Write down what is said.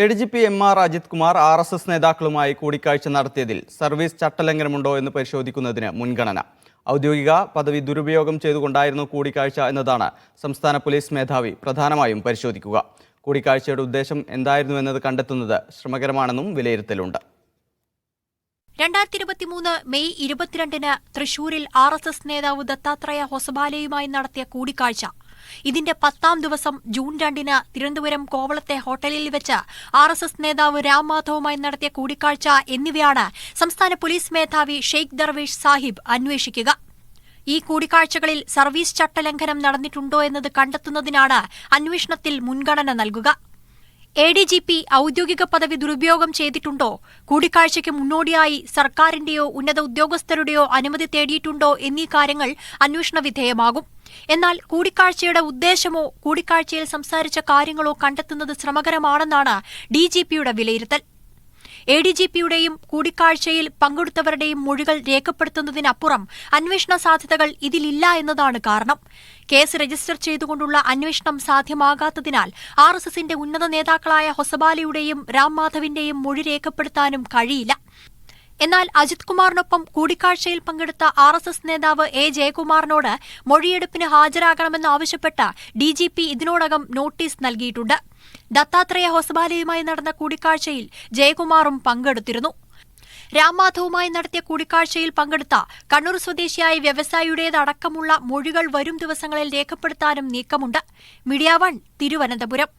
ADGP MR Ajith Kumar RSS നേതാക്കളുമായി കൂടിക്കാഴ്ച നടത്തിയതിൽ സർവീസ് ചട്ടലംഘനമുണ്ടോ എന്ന് പരിശോധിക്കുന്നതിന് മുൻഗണന. ഔദ്യോഗിക പദവി ദുരുപയോഗം ചെയ്തുകൊണ്ടായിരുന്നു കൂടിക്കാഴ്ച എന്നതാണ് സംസ്ഥാന പോലീസ് മേധാവി പ്രധാനമായും പരിശോധിക്കുക. കൂടിക്കാഴ്ചയുടെ ഉദ്ദേശം എന്തായിരുന്നു എന്നത് കണ്ടെത്തുന്നത് ശ്രമകരമാണെന്നും വിലയിരുത്തലുണ്ട്. 2023 മെയ് 22-ന് തൃശൂരിൽ RSS നേതാവ് ദത്താത്രേയ ഹൊസബാലയുമായി നടത്തിയ കൂടിക്കാഴ്ച. ഇതിന്റെ 10ാം ദിവസം ജൂൺ 2-ന് തിരുവനന്തപുരം കോവളത്തെ ഹോട്ടലിൽ വെച്ച് RSS നേതാവ് രാം മാധവുമായി നടത്തിയ കൂടിക്കാഴ്ച എന്നിവയാണ് സംസ്ഥാന പോലീസ് മേധാവി ഷെയ്ഖ് ദർവേഷ് സാഹിബ് അന്വേഷിക്കുക. ഈ കൂടിക്കാഴ്ചകളിൽ സർവീസ് ചട്ടലംഘനം നടന്നിട്ടുണ്ടോ എന്നത് കണ്ടെത്തുന്നതിനാണ് അന്വേഷണത്തിൽ മുൻഗണന നൽകുക. ADGP ഔദ്യോഗിക പദവി ദുരുപയോഗം ചെയ്തിട്ടുണ്ടോ, കൂടിക്കാഴ്ചയ്ക്ക് മുന്നോടിയായി സർക്കാരിന്റെയോ ഉന്നത ഉദ്യോഗസ്ഥരുടെയോ അനുമതി തേടിയിട്ടുണ്ടോ എന്നീ കാര്യങ്ങൾ അന്വേഷണ വിധേയമാകും. എന്നാൽ കൂടിക്കാഴ്ചയുടെ ഉദ്ദേശമോ കൂടിക്കാഴ്ചയിൽ സംസാരിച്ച കാര്യങ്ങളോ കണ്ടെത്തുന്നത് ശ്രമകരമാണെന്നാണ് DGPയുടെ വിലയിരുത്തൽ. ADGPയുടെയും കൂടിക്കാഴ്ചയിൽ പങ്കെടുത്തവരുടെയും മൊഴികൾ രേഖപ്പെടുത്തുന്നതിനപ്പുറം അന്വേഷണ സാധ്യതകൾ ഇതിലില്ല എന്നതാണ് കാരണം. കേസ് രജിസ്റ്റർ ചെയ്തുകൊണ്ടുള്ള അന്വേഷണം സാധ്യമാകാത്തതിനാൽ RSSന്റെ ഉന്നത നേതാക്കളായ ഹൊസബാലയുടെയും രാം മാധവിന്റെയും മൊഴി രേഖപ്പെടുത്താനും കഴിയില്ല. എന്നാൽ അജിത് കുമാറിനൊപ്പം കൂടിക്കാഴ്ചയിൽ പങ്കെടുത്ത RSS നേതാവ് A ജയകുമാറിനോട് മൊഴിയെടുപ്പിന് ഹാജരാകണമെന്നാവശ്യപ്പെട്ട് DGP ഇതിനോടകം നോട്ടീസ് നൽകിയിട്ടുണ്ട്. ദത്താത്രേയ ഹൊസബാലയുമായി നടന്ന കൂടിക്കാഴ്ചയിൽ ജയകുമാറും പങ്കെടുത്തിരുന്നു. രാം മാധവുമായി നടത്തിയ കൂടിക്കാഴ്ചയിൽ പങ്കെടുത്ത കണ്ണൂർ സ്വദേശിയായ വ്യവസായിയുടേതടക്കമുള്ള മൊഴികൾ വരും ദിവസങ്ങളിൽ രേഖപ്പെടുത്താനും നീക്കമുണ്ട്. മീഡിയ 1 തിരുവനന്തപുരം.